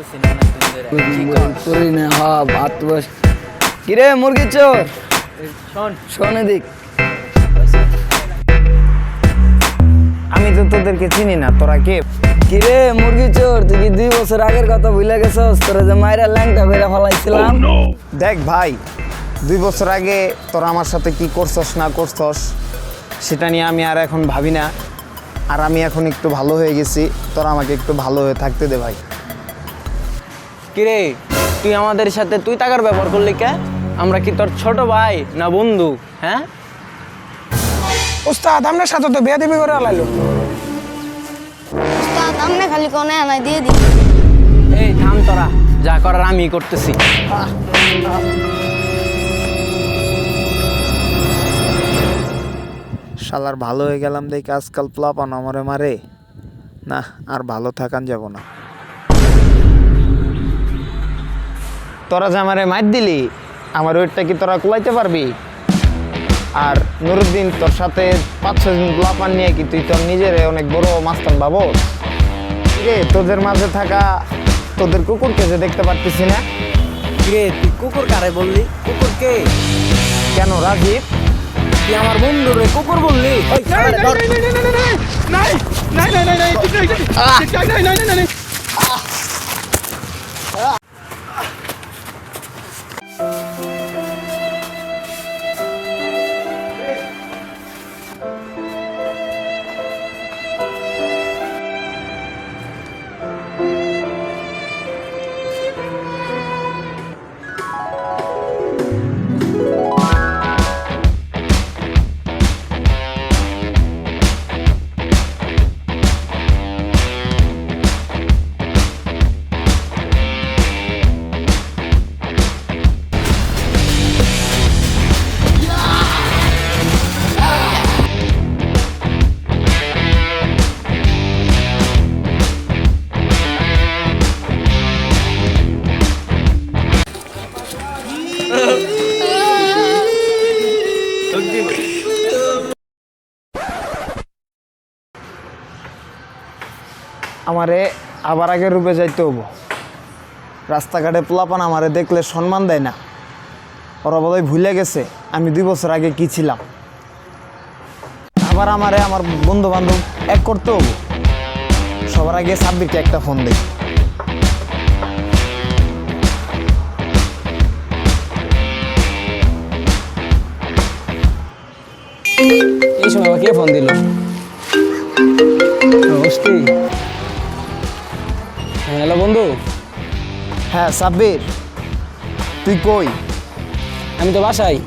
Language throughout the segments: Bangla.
করতেছি না অনেকদিন ধরে। কি কর? করি না ভাত বস। কিরে মুরগি চোর, শোন, শোন এদিক। আমি তো তোদেরকে চিনি না, তোরা কে? কিরে মুরগি চোর, তুই কি 2 বছর আগের কথা ভুলে গেছস? তোরা যে মাইরা ল্যাংটা করে ফেলাইছিলাম। দেখ ভাই, 2 বছর আগে তোরা আমার সাথে কি করছস না করছস সেটা নিয়ে আমি আর এখন ভাবি না। আর আমি এখন একটু ভালো হয়ে গেছি, তোরা আমাকে একটু ভালো হয়ে থাকতে দে ভাই। কিরে তুই আমাদের সাথে তুই টাকার ব্যবহার করলি কে? আমরা কি তোর ছোট ভাই না বন্ধু? হ্যাঁ উস্তাদ আপনার সাথে তো বিয়ে দেবী করে আলাইলো। উস্তাদ আমনে খালি কোনে আনাই দিয়ে দি। এই থাম, তোরা যা করার আমি করতেছি। শালার ভালো হয়ে গেলাম দেখে আজকাল প্লাপান আমারে মারে না, আর ভালো থাকান যাব না। তোরা যে আমারে মার দিলি, আমার ওইটা কি তোরা কুলাইতে পারবি? আর নুরুদ্দিন, তোর সাথে 5-6 দিন প্লাপান নিয়ে কি তুই তোর নিজের অনেক বড় মাস্তান ভাবো? রে তোদের মাঝে থাকা তোদের কুকুরকে যে দেখতে পারতেছি না। কিরে তুই কুকুর কারে বললি? কুকুর কে? কেন রাজীব? তুই আমার বন্ধু রে কুকুর বললি? ওই শালারে ধর। আমারে আবার আগের রূপে যাইতে হবো। রাস্তাঘাটে পোলাপান আমারে দেখলে সম্মান দেয় না, ওরা বোধহয় ভুলে গেছে আমি 2 বছর আগে কি ছিলাম। আবার আমারে আমার বন্ধু বান্ধব এক করতে হবো। সবার আগে সাব্বিরকে একটা ফোন দেই। এই সময় কে ফোন দিল? হ্যালো বন্ধু। হ্যাঁ সাব্বির, তুই কই? আমি তো বাসায়।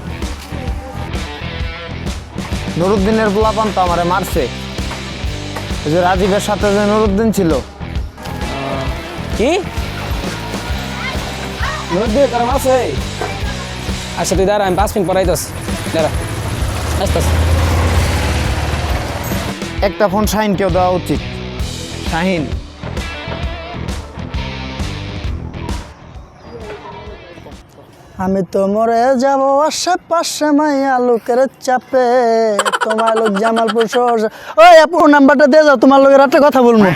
নুরুদ্দিনের পোলাপান তো আমারে মারছে। ওই যে রাজীবের সাথে যে নুরুদ্দিন ছিল। কি নদী কারণ আছে? আচ্ছা তুই দাঁড়া, আমি 5 মিনিট পর আইতাছি। দাঁড়া, আসতাছি। একটা ফোন শাহিনকেও দেওয়া উচিত। শাহিন, আমি তো মরে যাব আশেপাশে মাইয়া লোকের চাপে, তোমার লোক জামালপুর শহর। ওই আপু নাম্বারটা দিয়ে যাও, তোমার লোকের একটা কথা বলবো।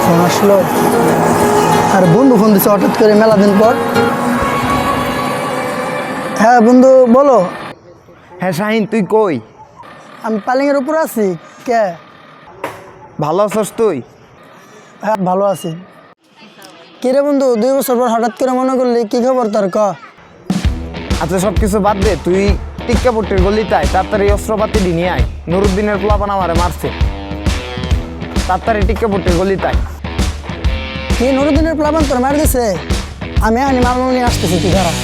ফোন আসলো, আর বন্ধু ফোন দিছে হঠাৎ করে মেলা দিন পর। হ্যাঁ বন্ধু বলো। হ্যাঁ শাহিন, তুই কই? আমি পালিংয়ের উপর আছি। কে? ভালো আছস তুই? হ্যাঁ ভালো আছি। কিরে বন্ধু 2 বছর পর হঠাৎ করে মনে করলি, কি খবর তোর ক? আচ্ছা সব কিছু বাদ দে, তুই টিক্কাপুটির গলিতে আয়, তাড়াতাড়ি অস্ত্রপাতি নিয়ে আয়। নুরুদ্দিনের পোলাপান আমারে মারছে, তাড়াতাড়ি টিক্কাপুটির গলিতে আয়। কি নুরুদ্দিনের প্লাবন তোর মার দিছে? আমি এখানে মাল নিয়ে আসতেছি, তুই ধরা।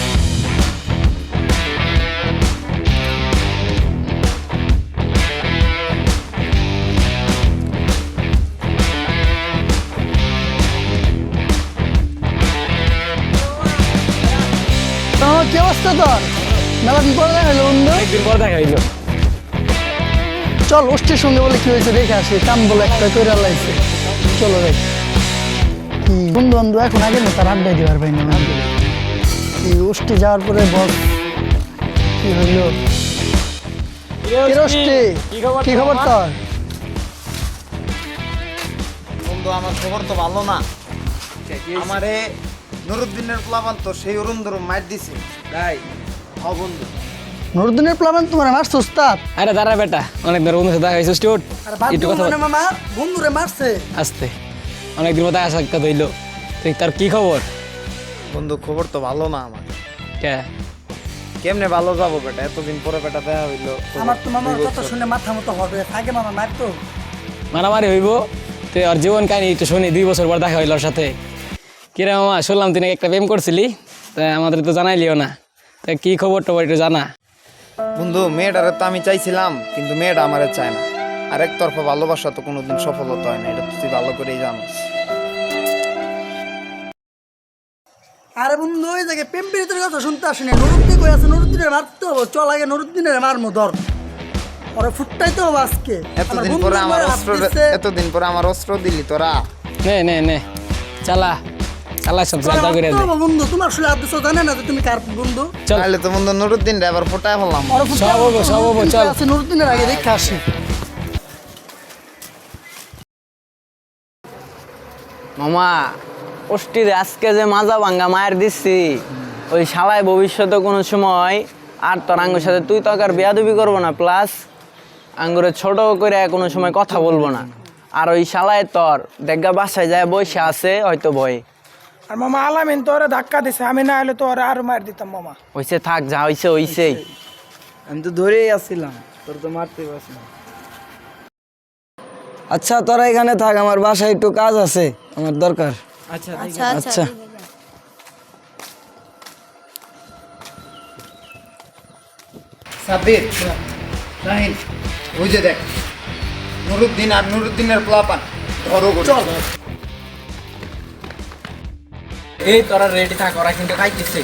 কি অবস্থা তোর? মেলা দিন পর দেখা হলো বন্ধু। একদিন পর দেখা হইলো। চল ওষ্ঠের সঙ্গে বলে কি হয়েছে দেখে আসি। কাম বলে একটা করে লাইছে, চলো দেখ। কি বন্ধু বন্ধু এখন আগে না তার আড্ডাই দেওয়ার পাই না। কি ওষ্ঠে যাওয়ার পরে বস কি হইলো? কি খবর তোর? বন্ধু আমার খবর তো ভালো না। আমারে নুরুদ্দিনের প্লাবান তো সেই অরুণ মার দিছে তাই বন্ধু নুরুদ্দিনের প্লাবন তোমার মারছে উস্তাদ। আরে দাঁড়া বেটা, অনেক দিন বন্ধুর সাথে দেখা হয়েছে স্টুট। আরে বাদ একটু দাও কথা মানে মামা, বন্ধুরে মারছে। আসতে অনেক দিন মতো আসা কথা হইলো। তুই তার কি খবর? বন্ধু খবর তো ভালো না আমার। কে কেমনে ভালো যাবো বেটা, এতদিন পরে বেটা দেখা হইলো। আমার তো মামার কথা শুনে মাথা মতো হবে, আগে মামা মারতো। মারামারি হইব? তুই আর জীবন কাহিনী একটু শুনি, 2 বছর পর দেখা হইল ওর সাথে। কিরে মামা, শুনলাম তুই নাকি একটা প্রেম করছিলি, তা আমাদের তো জানাইলিও না। তা কি খবর টবর একটু জানা। বন্ধু মেয়েটারে তো আমি চাইছিলাম, কিন্তু মেয়েটা আমারে চায় না। আর একতরফা ভালোবাসা তো কোনোদিন সফলতা হয় না, এটা তো তুই ভালো করেই জানিস। আরে বন্ধু ওই জায়গায় প্রেম প্রীতির কথা শুনতে আসেনি, নুরুদ্দিন কই আছে, নুরুদ্দিনের মারতে হবে, চল আগে নুরুদ্দিনের মারমু ধর, ওরে ফুটটাইতে হবে আজকে। এতদিন পরে আমার অস্ত্র দিলি তোরা। নে নে নে চালা চালা, সব চালা করে দে। বন্ধু তোমার আসলে আদেশ জানে না যে তুমি কার বন্ধু। চল তাহলে তো বন্ধু নুরুদ্দিন এবার ফোটায় ফেললাম। ওরে ফুটতে সব হবো, সব হবো, চল। আছে নুরুদ্দিনের আগে দেখে আসি। মামা অষ্টিরে আজকে যে মাজা ভাঙ্গা মায়ের দিচ্ছি, ওই শালায় ভবিষ্যতে কোনো সময় আর তোর আঙ্গুর সাথে তুই তো আর বেয়াদবি করবো না, প্লাস আঙ্গুরে ছোট করে কোনো সময় কথা বলবো না। আর ওই শালায় তোর দেখা বাসায় যায় বসে আছে হয়তো ভয়ে। আর মামা আলামিন তো ওরা ধাক্কা দিছে, আমি না হলে তো ওরা আরো মার দিতাম মামা। হইছে থাক, যা হইছে হইছেই। আমি তো ধরেই আসছিলাম, তোর তো মারতে পারছি না। আচ্ছা তোরা এখানে থাক, আমার বাসায় একটু কাজ আছে, আমার দরকার। আচ্ছা আচ্ছা। আচ্ছা সাব্বির, শাহিন, ওই যে দেখ নুরুদ্দিন আর নুরুদ্দিনের প্লাপান ধরো করে। চল এই তোরা রেডি থাক, ওরা কিন্তু খাইতেছে।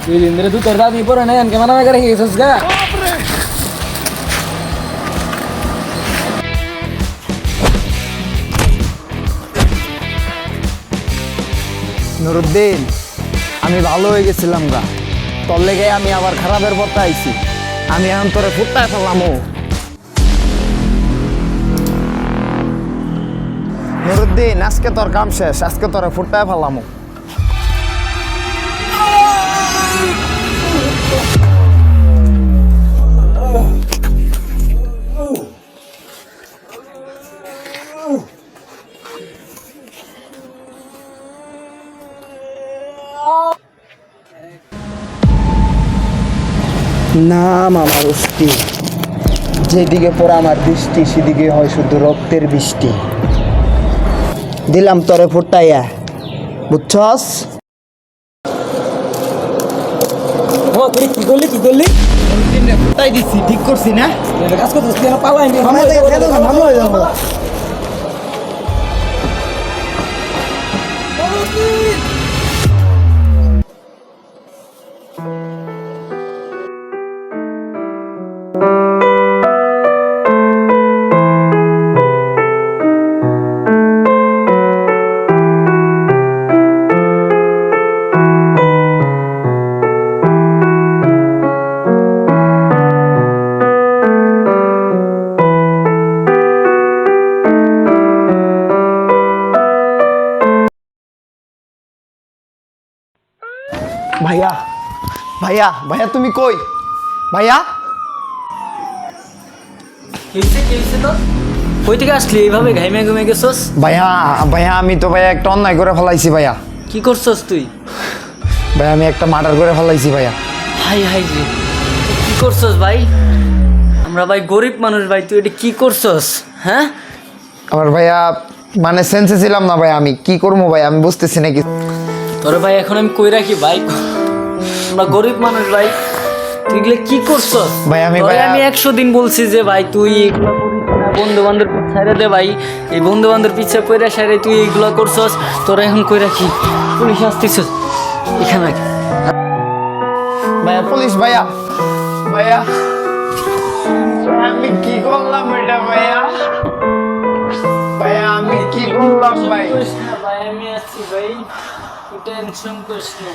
তুই ইন্দ্রে তুই তোর দাদি পরে নেন কেমন আমাকে রেখে গেছিস গা? নুরুদ্দিন, আমি ভালো হয়ে গেছিলাম গা, তোর লেগে আমি আবার খারাপের পথে আইছি। আমি এখন তোরে ফুটায় ফেললাম। নুরুদ্দিন আজকে তোর কাম শেষ, আজকে তোরে ফুটায় ফেললাম। নাম আমার অস্থি, যেদিকে পড়ে আমার দৃষ্টি সেদিকে হয় শুধু রক্তের বৃষ্টি। দিলাম তরে ফুটাইয়া, বুঝছস? তুই কি করলি কি করলি? ফুটাই দিচ্ছি, ঠিক করছি না? কাজ করছিস কেন? পালাই ভালো হয়ে যাবো। ভাইয়া ভাইয়া ভাইয়া তুমি কই? ভাইয়া কই থেকে আসলি? এইভাবে ঘাইমে ঘুমে গেছস? ভাইয়া ভাইয়া আমি তো ভাইয়া একটা অন্যায় করে ফেলাইছি ভাইয়া। কি করছস তুই? ভাইয়া আমি একটা মার্ডার করে ফেলাইছি ভাইয়া। হাই হাই রে, কি করছস ভাই? আমরা ভাই গরিব মানুষ ভাই, তুই এটা কি করছস? হ্যাঁ আমার ভাইয়া মানে সেন্সে ছিলাম না ভাই, আমি কি করবো ভাই আমি বুঝতেছি নাকি। তোর ভাই এখন আমি কই রাখি ভাই? আমরা গরিব মানুষ ভাই, তুই এগুলো কি করছস? ভাই আমি তোরে ভাইয়া- আমি 100 দিন বলছি যে ভাই তুই এগুলো করিস না, বন্ধু বান্ধব ছাইড়া দে ভাই। এই বন্ধু বান্ধব পিছে পয়রা সাইরে তুই এগুলো করছস, তোরা এখন কই রাখি? পুলিশ আসতেছস এখানে। ভাইয়া পুলিশ ভাইয়া ভাইয়া আমি কি করলাম এটা ভাইয়া ভাইয়া আমি কি করলাম ভাই ভাই আমি আছি ভাই, টেনশন করিস না।